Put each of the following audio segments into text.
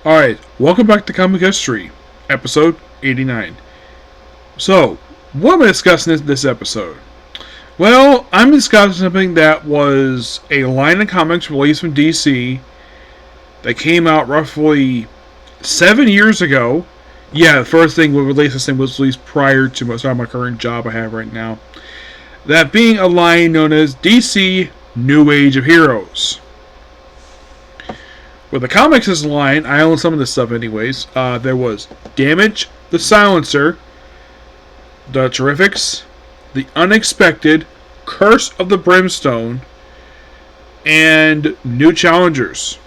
Alright, welcome back to Comic History, episode 89. So, what am I discussing in this episode? Well, I'm discussing something that was a line of comics released from DC that came out roughly 7 years ago. Yeah, the first thing we released, this thing was released prior to my current job I have right now. That being a line known as DC New Age of Heroes. With the comics line, I own some of this stuff anyways. There was Damage, The Silencer, The Terrifics, The Unexpected, Curse of the Brimstone, and New Challengers.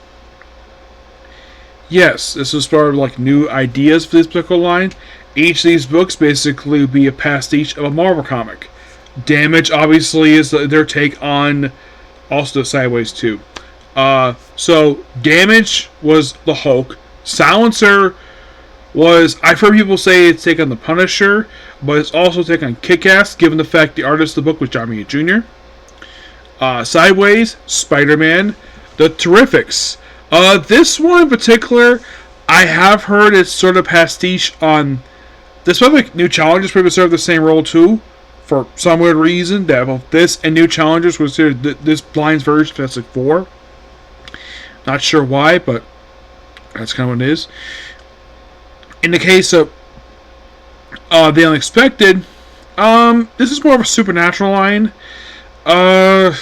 Yes, this was part of like new ideas for this particular line. Each of these books basically would be a pastiche of a Marvel comic. Damage obviously is their take on also Sideways too. So Damage was the Hulk. Silencer was, I've heard people say it's take on the Punisher, but it's also take on Kick-Ass, given the fact the artist of the book was John Romita Jr. Sideways, Spider-Man, The Terrifics. This one in particular, I have heard it's sort of pastiche on this one. Like New Challengers probably serve the same role too, for some weird reason. That both this and New Challengers was this Blind's version of Fantastic Four. Not sure why, but that's kind of what it is. In the case of The Unexpected, this is more of a supernatural line. I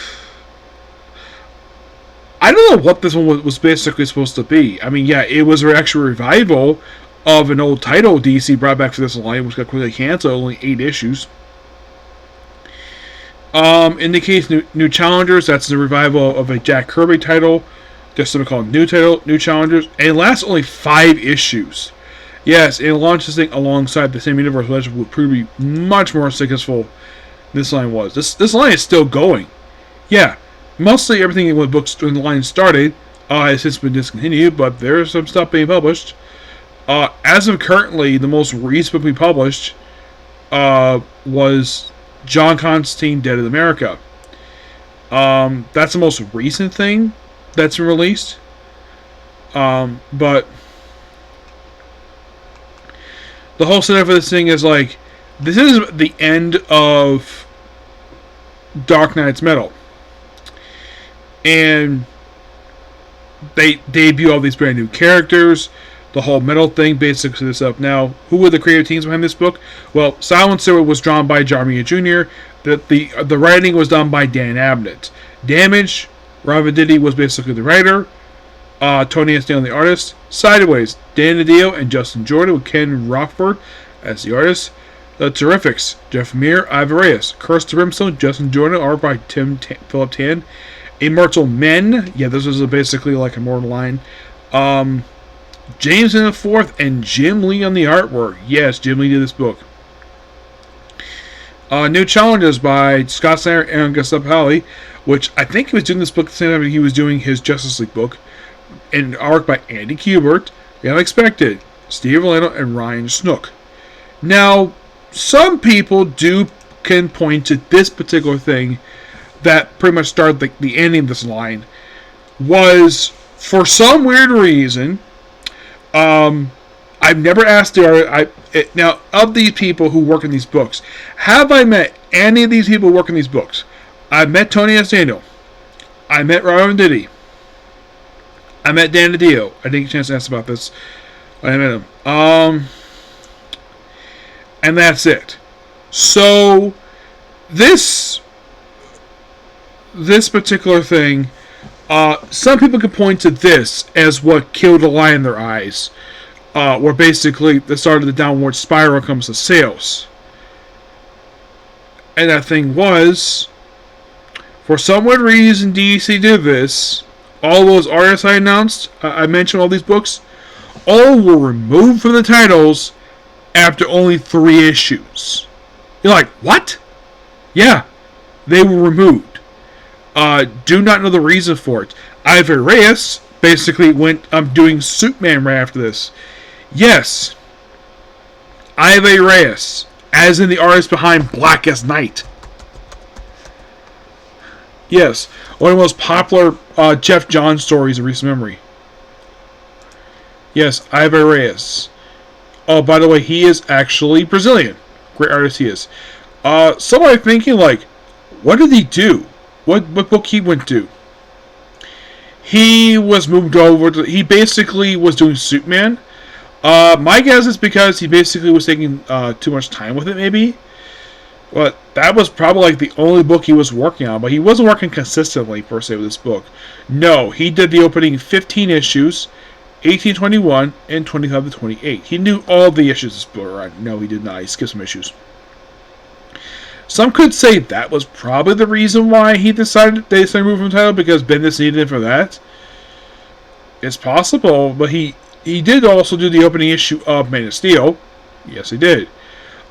don't know what this one was basically supposed to be. I mean, yeah, it was an actual revival of an old title DC brought back for this line, which got quickly canceled, only 8 issues. In the case of New Challengers, that's the revival of a Jack Kirby title. There's something called New Challengers, and it lasts only 5 issues. Yes, it launched this thing alongside the same universe, which would prove to be much more successful than this line was. This line is still going. Yeah, mostly everything when books when the line started has since been discontinued, but there's some stuff being published. As of currently, the most recent book we published was John Constantine, Dead in America. That's the most recent thing that's been released. But the whole setup for this thing is like, this is the end of Dark Knight's Metal. And they debut all these brand new characters. The whole metal thing basically this up. Now, who were the creative teams behind this book? Well, Silencer was drawn by John Romita Jr. The writing was done by Dan Abnett. Damage, Ron Venditti was basically the writer. Tony Estelle the artist. Sideways, Dan DiDio and Justin Jordan with Ken Rockford as the artist. The Terrifics, Jeff Lemire, Ivan Reyes. Curse of the Brimstone, Justin Jordan, art by Philip Tan. Immortal Men, yeah, this was basically like a Immortal line. James in the Fourth and Jim Lee on the artwork. Yes, Jim Lee did this book. New Challenges by Scott Snyder and Aaron Gustapelli, which I think he was doing this book at the same time he was doing his Justice League book. And art by Andy Kubert, The Unexpected, Steve Orlando, and Ryan Snook. Now, some people can point to this particular thing that pretty much started the ending of this line. Was, for some weird reason, I've never asked the artist. Now, of these people who work in these books, have I met any of these people who work in these books? I've met Tony Estelle. I met Ron Venditti. I met Dan DiDio. I didn't get a chance to ask about this. I met him. And that's it. So, this particular thing, some people could point to this as what killed the light in their eyes. Where basically the start of the downward spiral comes to sales. And that thing was, for some weird reason DC did this. All those artists I announced, I mentioned all these books, all were removed from the titles after only 3 issues. You're like, what? Yeah, they were removed. Do not know the reason for it. Ivan Reyes basically went doing Superman right after this. Yes, Ivan Reyes, as in the artist behind Blackest Night. Yes, one of the most popular Jeff Johns stories of recent memory. Yes, Ivan Reyes. Oh, by the way, he is actually Brazilian. Great artist he is. Somebody thinking like, what did he do? What book he went to? He was moved over to. He basically was doing Superman. My guess is because he basically was taking too much time with it, maybe. But that was probably like the only book he was working on. But he wasn't working consistently per se with this book. No, he did the opening 15 issues, 1821 and 25 to 28. He knew all the issues this book were on. No, he did not. He skipped some issues. Some could say that was probably the reason why they decided to move from the title, because Bendis needed him for that. It's possible, but he did also do the opening issue of Man of Steel. Yes, he did.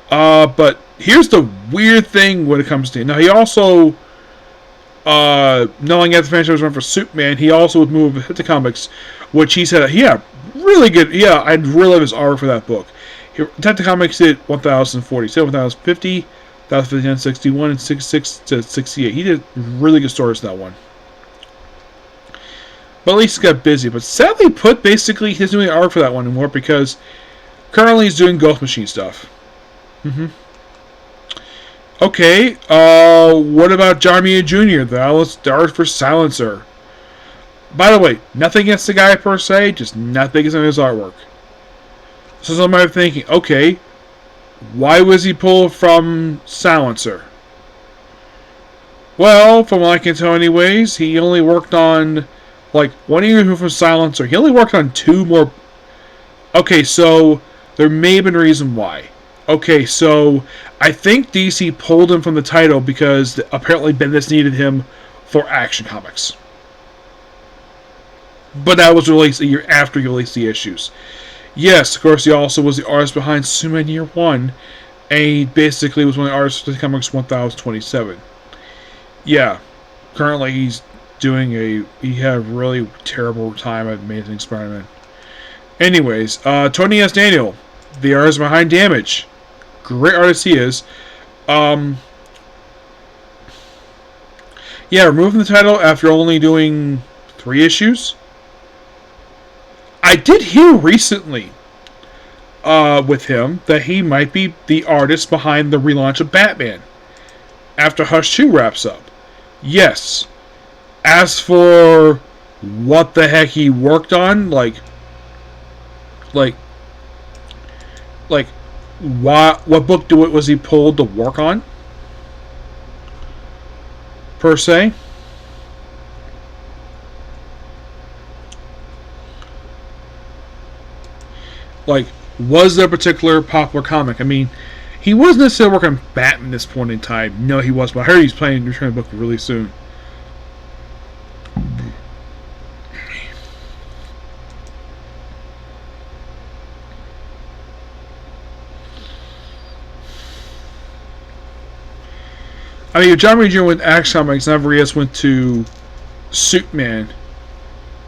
But here's the weird thing when it comes to him. Now, he also, knowing that the franchise was run for Superman, he also would move to comics, which he said, yeah, really good. Yeah, I'd really love his art for that book. Detective Comics did 1047, 1050, 1059, 61, and 66 to 68. He did really good stories in that one. But at least he got busy. But sadly put, basically, he's doing art for that one anymore because currently he's doing Ghost Machine stuff. Okay, what about Jarmia Jr., the art for Silencer? By the way, nothing against the guy per se, just not big against his artwork. So somebody thinking, okay, why was he pulled from Silencer? Well, from what I can tell anyways, he only worked on, like, one year from Silencer. He only worked on 2 more. Okay, so there may have been a reason why. Okay, so I think DC pulled him from the title because apparently Bendis needed him for Action Comics. But that was released a year after he released the issues. Yes, of course, he also was the artist behind Superman Year 1, and he basically was one of the artists for the Comics 1027. Yeah, currently he had a really terrible time at Amazing Spider-Man. Anyways, Tony S. Daniel, the artist behind Damage. Great artist he is. Yeah, removing the title after only doing 3 issues. I did hear recently with him that he might be the artist behind the relaunch of Batman after Hush 2 wraps up. Yes. As for what the heck he worked on, what book was he pulled to work on per se? Was there a particular popular comic? I mean, he wasn't necessarily working on Batman at this point in time. No, he was, but I heard he's planning to return the book really soon. I mean, if John Romita Jr. went to Action Comics and Everett went to Superman,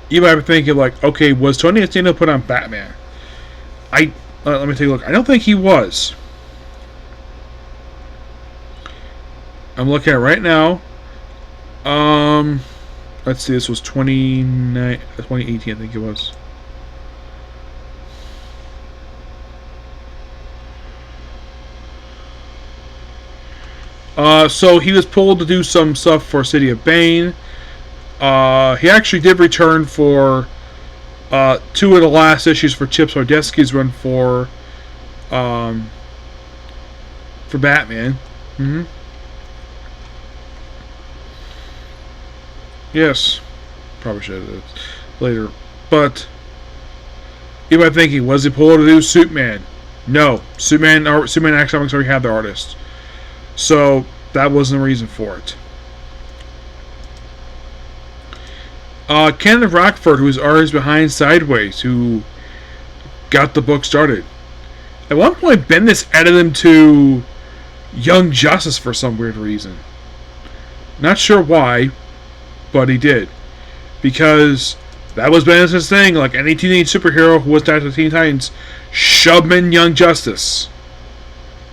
you might be thinking, okay, was Tony Estino put on Batman? Let me take a look. I don't think he was. I'm looking at it right now. Let's see, this was 2018, I think it was. So he was pulled to do some stuff for City of Bane. He actually did return for 2 of the last issues for Chip Zdarsky's run for Batman. Yes, probably should have later, but you might be thinking, was he pulled to do Superman? No, Superman Action Comics already had their artist, so that wasn't the reason for it. Kenneth Rockford, who was artist behind Sideways, who got the book started. At one point, Bendis added him to Young Justice for some weird reason. Not sure why, but he did. Because that was Bendis' thing. Like any teenage superhero who was tied to Teen Titans, shove him in Young Justice.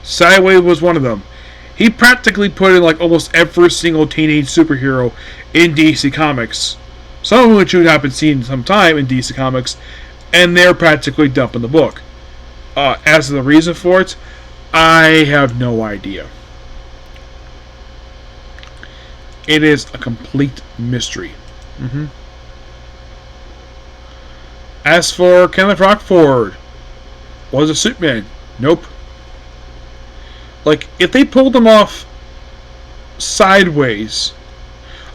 Sideways was one of them. He practically put in almost every single teenage superhero in DC Comics. Some of which you would have been seen some time in DC Comics and they're practically dumping the book. As to the reason for it, I have no idea. It is a complete mystery. As for Kenneth Rockford, was a Superman? Nope. Like, if they pulled him off sideways...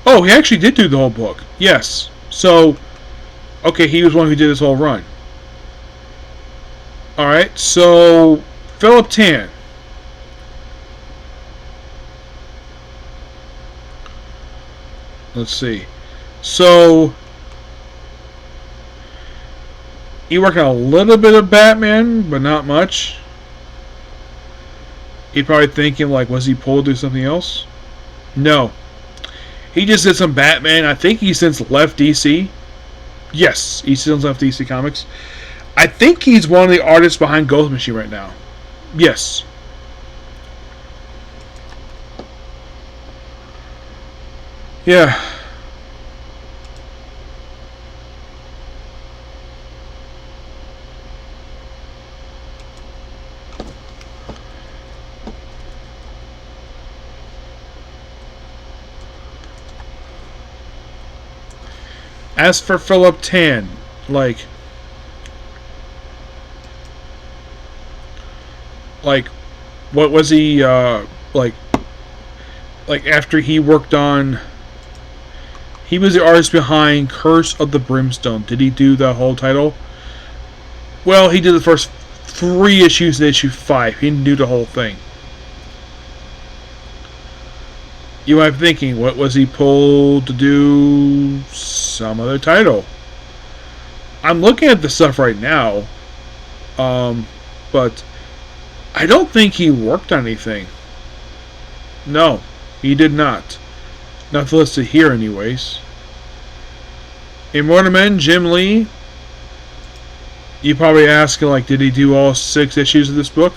Oh, he actually did do the whole book. Yes. So, okay, he was one who did this whole run. Alright, so... Philip Tan. Let's see. So... he worked on a little bit of Batman, but not much. You're probably thinking, like, was he pulled to do something else? No. He just did some Batman. I think he since left DC. Yes, he since left DC Comics. I think he's one of the artists behind Ghost Machine right now. Yes. Yeah. As for Philip Tan, like what was he like after he worked on, he was the artist behind Curse of the Brimstone. Did he do the whole title? Well, he did the first 3 issues in issue 5. He didn't do the whole thing. You might be thinking, what was he pulled to do? Some other title. I'm looking at the stuff right now, but I don't think he worked on anything. No, he did not. Not listed here, anyways. Immortal Men, Jim Lee. You probably asking, like, did he do all 6 issues of this book?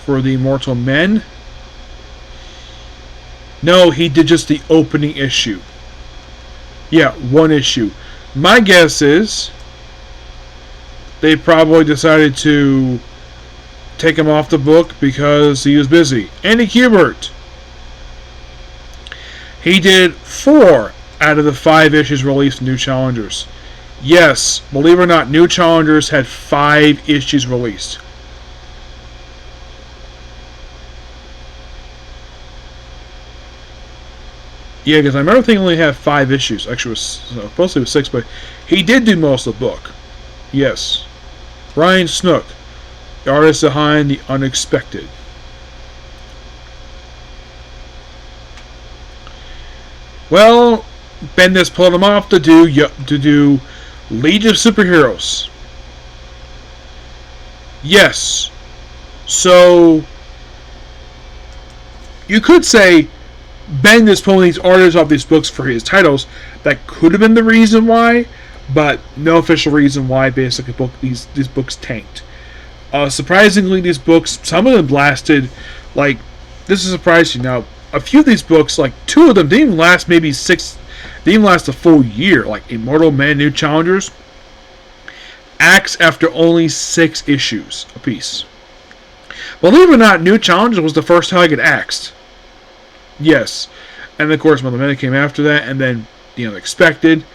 For the Immortal Men? No, he did just the opening issue. Yeah, 1 issue. My guess is they probably decided to take him off the book because he was busy. Andy Kubert. He did 4 out of the 5 issues released in New Challengers. Yes, believe it or not, New Challengers had 5 issues released. Yeah, because I remember thinking he only had 5 issues. Actually, it was supposed to be 6, but he did do most of the book. Yes. Ryan Snook, the artist behind The Unexpected. Well, Bendis pulled him off to do League of Superheroes. Yes. So you could say Bendis pulling these artists off these books for his titles. That could have been the reason why, but no official reason why. Basically, these books tanked. Surprisingly, these books, some of them lasted, like, this is surprising. Now, a few of these books, like 2 of them, didn't even last maybe 6. They didn't last a full year. Like Immortal Men, New Challengers, acts after only 6 issues apiece. Believe it or not, New Challengers was the first time I get axed. Yes. And of course, Mother Men came after that, and then The Unexpected.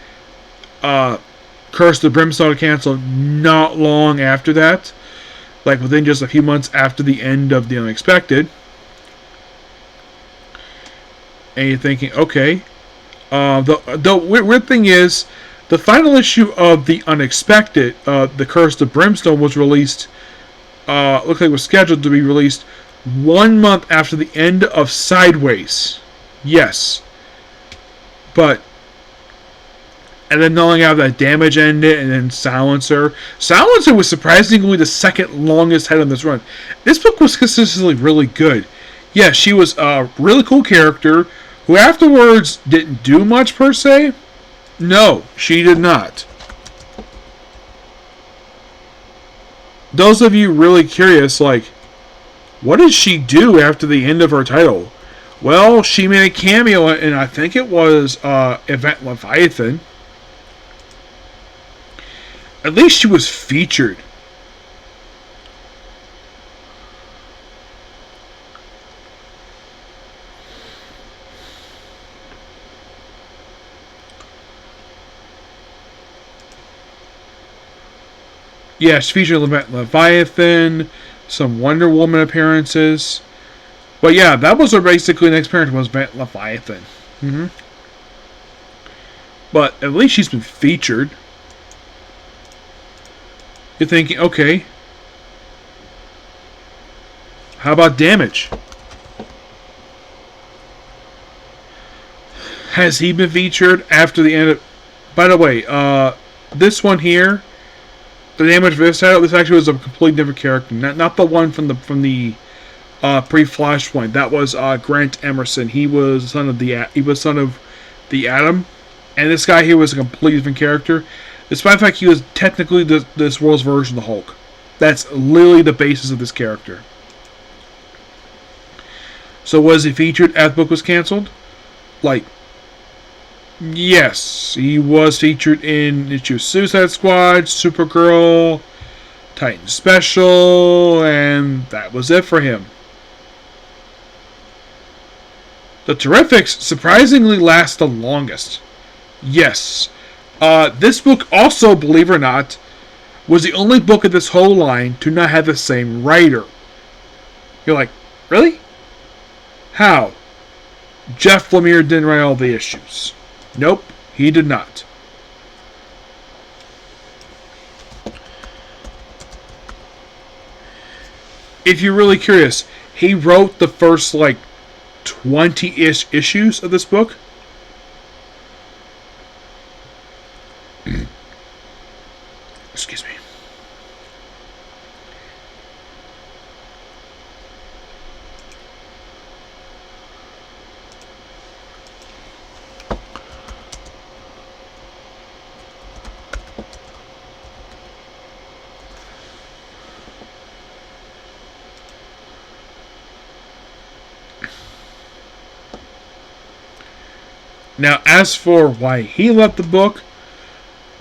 Curse of the Brimstone canceled not long after that. Like within just a few months after the end of The Unexpected. And you're thinking, okay. The weird thing is, the final issue of The Unexpected, The Curse of Brimstone, was released, looks like it was scheduled to be released 1 month after the end of Sideways. Yes. But, and then not only have that Damage ended, and then Silencer. Silencer was surprisingly the second longest head on this run. This book was consistently really good. Yeah, she was a really cool character, who afterwards didn't do much per se. No, she did not. Those of you really curious, like, what did she do after the end of her title? Well, she made a cameo, and I think it was Event Leviathan. At least she was featured. Yeah, she featured Leviathan, some Wonder Woman appearances. But yeah, that was her basically next appearance was Leviathan. Mm-hmm. But at least she's been featured. You're thinking, okay, how about Damage? Has he been featured after the end of... By the way, this one here, the Damage for this title, this actually was a completely different character. Not the one from the pre-Flashpoint. That was Grant Emerson. He was son of the Atom, and this guy here was a completely different character. Despite the fact he was technically this world's version of the Hulk. That's literally the basis of this character. So was he featured after the book was canceled? Like, yes, he was featured in issues Suicide Squad, Supergirl, Titan Special, and that was it for him. The Terrifics surprisingly last the longest. Yes. This book also, believe it or not, was the only book of this whole line to not have the same writer. You're like, really? How? Jeff Lemire didn't write all the issues. Nope, he did not. If you're really curious, he wrote the first, 20-ish issues of this book. Excuse me. Now, as for why he left the book,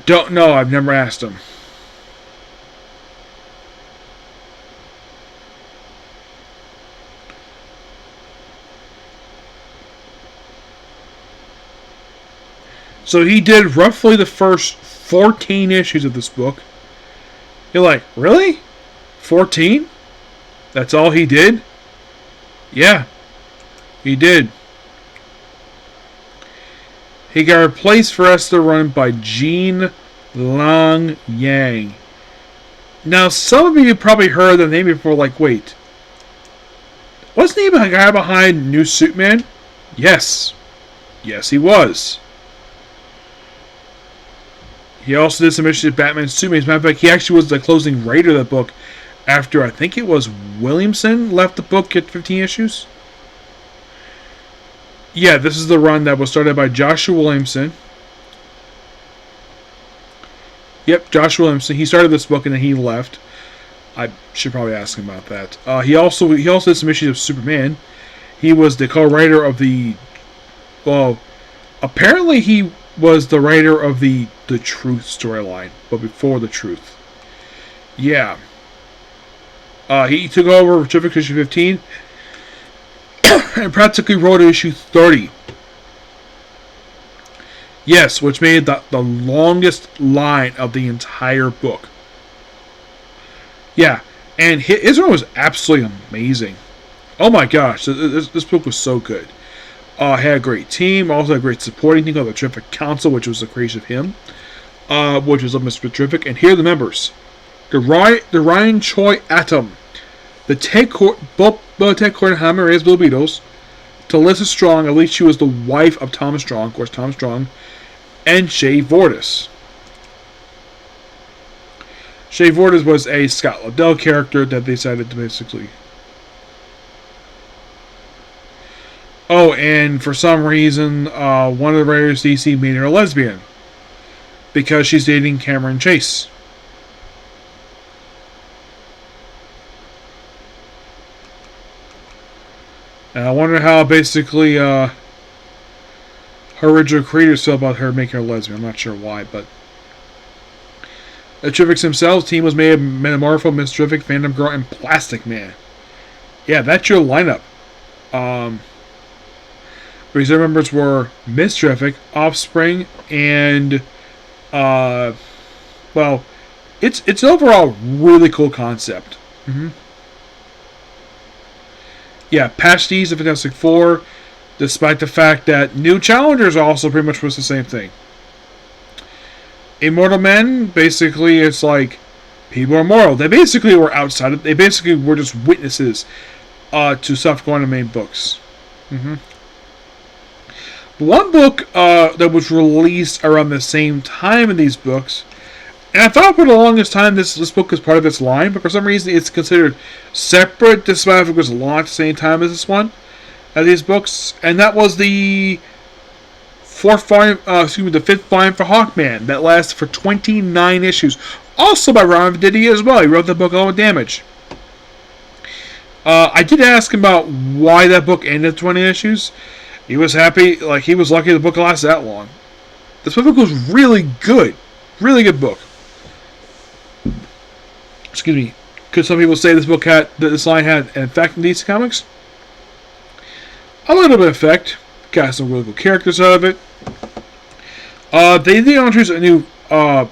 don't know. I've never asked him. So he did roughly the first 14 issues of this book. You're like, really? 14? That's all he did? Yeah, he did. He got replaced for us to run by Gene Long Yang. Now, some of you probably heard the name before, wait. Wasn't he the guy behind New Superman? Yes. Yes, he was. He also did some issues of Batman and Superman. As a matter of fact, he actually was the closing writer of the book after, I think it was Williamson left the book at 15 issues. Yeah, this is the run that was started by Joshua Williamson. Yep, Joshua Williamson. He started this book and then he left. I should probably ask him about that. He also did some issues of Superman. He was the co-writer of the... Well, apparently he was the writer of the Truth storyline, but before the Truth. Yeah. He took over Terrific issue 15 and practically wrote issue 30. Yes, which made the longest line of the entire book. Yeah, and his run was absolutely amazing. Oh my gosh, this book was so good. Had a great team, also had a great supporting team called the Terrific Council, which was the creation of him, which was Mr. Terrific. And here are the members: the Ryan Choi Atom, the Ted Kornheimer as Blue Beetles, Talissa Strong, at least she was the wife of Thomas Strong, of course, Thomas Strong, and Shay Vortis. Shay Vortis was a Scott Liddell character that they decided to basically... Oh, and for some reason, one of the writers DC made her a lesbian because she's dating Cameron Chase. And I wonder how basically her original creators felt about her making her a lesbian. I'm not sure why, but The Terrifics themselves team was made of Metamorpho, Miss Terrific, Phantom Girl, and Plastic Man. Yeah, that's your lineup. Reserve members were Miss Terrific, Offspring, and well, it's overall really cool concept. Yeah, Pastiche of Fantastic Four, despite the fact that New Challengers also pretty much was the same thing. Immortal Men, basically, it's like people are immortal. They basically were outside. They basically were just witnesses to stuff going on in the main books. One book that was released around the same time in these books, and I thought for the longest time this book was part of this line, but for some reason it's considered separate, despite it was launched at the same time as this one, as these books, and that was the fifth volume for Hawkman that lasted for 29 issues, also by Ron Venditti as well. He wrote the book along with Damage. I did ask him about why that book ended 20 issues. He was happy, like he was lucky the book lasted that long. This book was really good book. Excuse me. Could some people say this line had an effect in DC Comics? A little bit of effect. Got some really good characters out of it. They did introduce a new a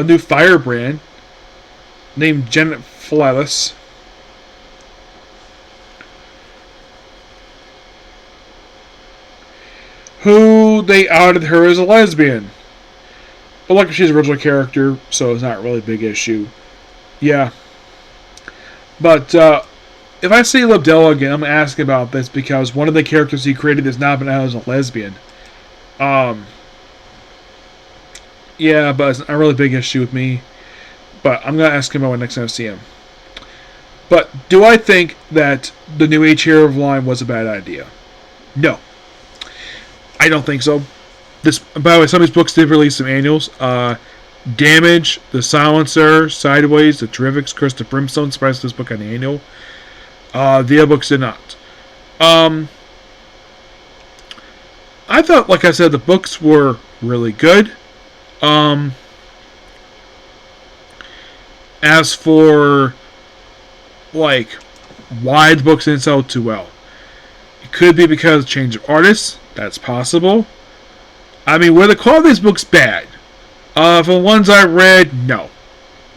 new firebrand named Janet Flalis. Who they outed her as a lesbian. But like she's an original character, so it's not really a big issue. Yeah. But if I say Lobdell again, I'm asking about this because one of the characters he created has not been out as a lesbian. Yeah, but it's not a really big issue with me. But I'm going to ask him about it next time I see him. But do I think that the new H-Hero line was a bad idea? No. I don't think so. By the way, some of these books did release some annuals. Damage, The Silencer, Sideways, The Terrifics, Curse of Brimstone surprised this book on the annual. The other books did not. I thought, like I said, the books were really good. As for like why the books didn't sell too well, it could be because of change of artists. That's possible. I mean, were the quality of these books bad? For the ones I read, no.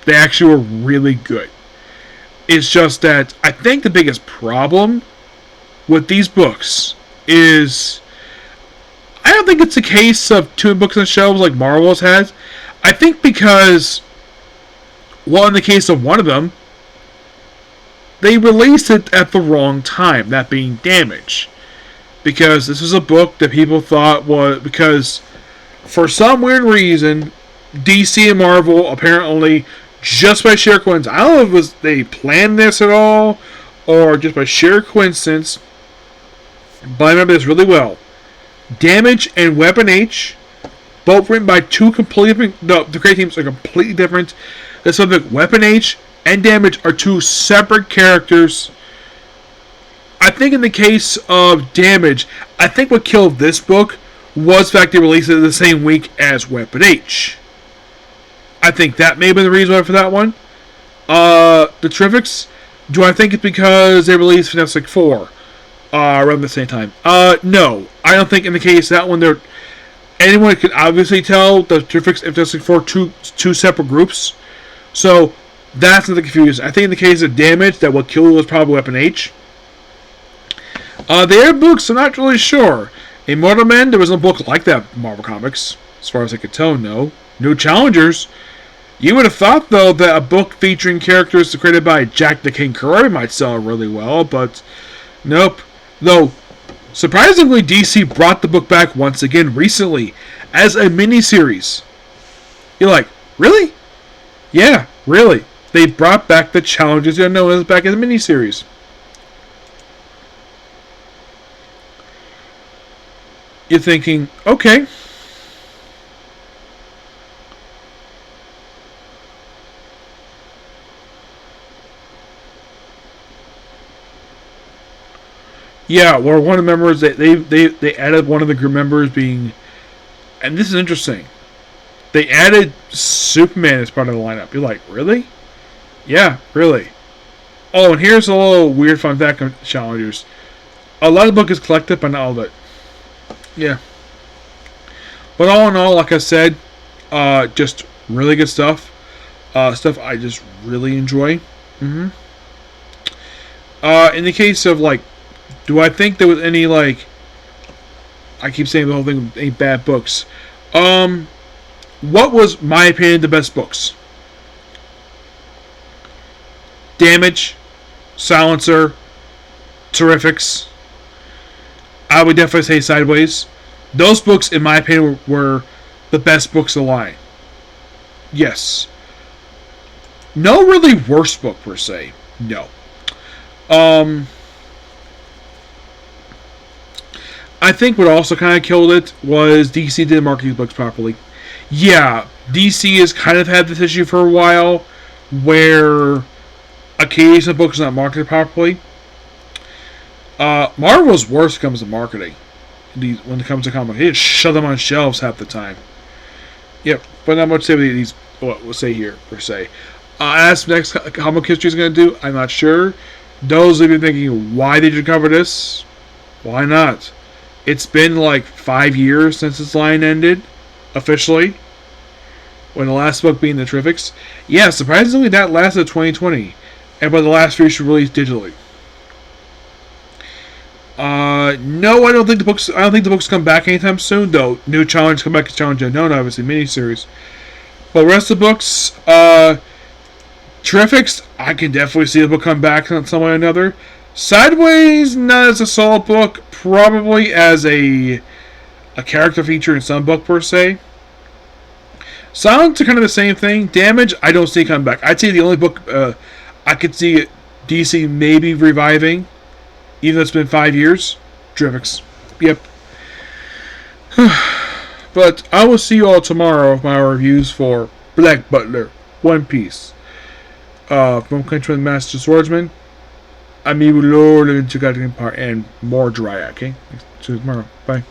They actually were really good. It's just that I think the biggest problem with these books is I don't think it's a case of two books on shelves like Marvel's has. I think because, well, in the case of one of them, they released it at the wrong time, that being Damage. Because this was a book that people thought was, because for some weird reason, DC and Marvel apparently, just by sheer coincidence, I don't know if it was they planned this at all, or just by sheer coincidence, but I remember this really well. Damage and Weapon H, both written by two completely different, no, the creative teams are completely different. The subject Weapon H and Damage are two separate characters. I think in the case of Damage, I think what killed this book was the fact they released it the same week as Weapon H. I think that may be the reason for that one. The Terrifics, do I think it's because they released Fantastic Four around the same time? No. I don't think in the case of that one, anyone can obviously tell the Terrifics and Fantastic Four two separate groups. So that's not the confusion. I think in the case of Damage, that what killed was probably Weapon H. The other books, I'm not really sure. Immortal Men, there was no book like that in Marvel Comics, as far as I could tell, no. New Challengers. You would have thought, though, that a book featuring characters created by Jack the King Kirby might sell really well, but nope. Though, surprisingly, DC brought the book back once again recently as a miniseries. You're like, really? Yeah, really. They brought back the Challengers you know as back as a miniseries. You're thinking, okay. Yeah, well, one of the members, they added one of the group members being, and this is interesting. They added Superman as part of the lineup. You're like, really? Yeah, really. Oh, and here's a little weird fun fact on Challengers. A lot of the book is collected, but not all of it. Yeah. But all in all, like I said, just really good stuff. Stuff I just really enjoy. In the case of, like, do I think there was any, like, I keep saying the whole thing, any bad books. What was, my opinion, the best books? Damage, Silencer, Terrifics. I would definitely say Sideways. Those books, in my opinion, were the best books of the line. Yes. No really worst book, per se. No. I think what also kind of killed it was DC didn't market these books properly. Yeah, DC has kind of had this issue for a while, where occasional books are not marketed properly. Marvel's worst when it comes to marketing. When it comes to comics, they just shut them on shelves half the time. Yep, but not much to say with these. What we'll say here per se. As next comic history is going to do, I'm not sure. Those of you thinking, why did you cover this? Why not? It's been like 5 years since this line ended, officially. When the last book being the Terrifics. Yeah, surprisingly that lasted 2020. And by the last few should released digitally. No, I don't think the books come back anytime soon, though. New Challenge come back as Challenge Unknown, obviously, miniseries. But the rest of the books, Terrifics, I can definitely see the book come back in some way or another. Sideways, not as a solid book, probably as a character feature in some book per se. Silence are kind of the same thing. Damage, I don't see coming back. I'd say the only book I could see DC maybe reviving, even though it's been 5 years, Terrifics. Yep. But I will see you all tomorrow with my reviews for Black Butler, One Piece. From Country of the Master Swordsman, Amiibo Lord of the Forgotten Empire, and more Jiraiya. Okay? See you tomorrow. Bye.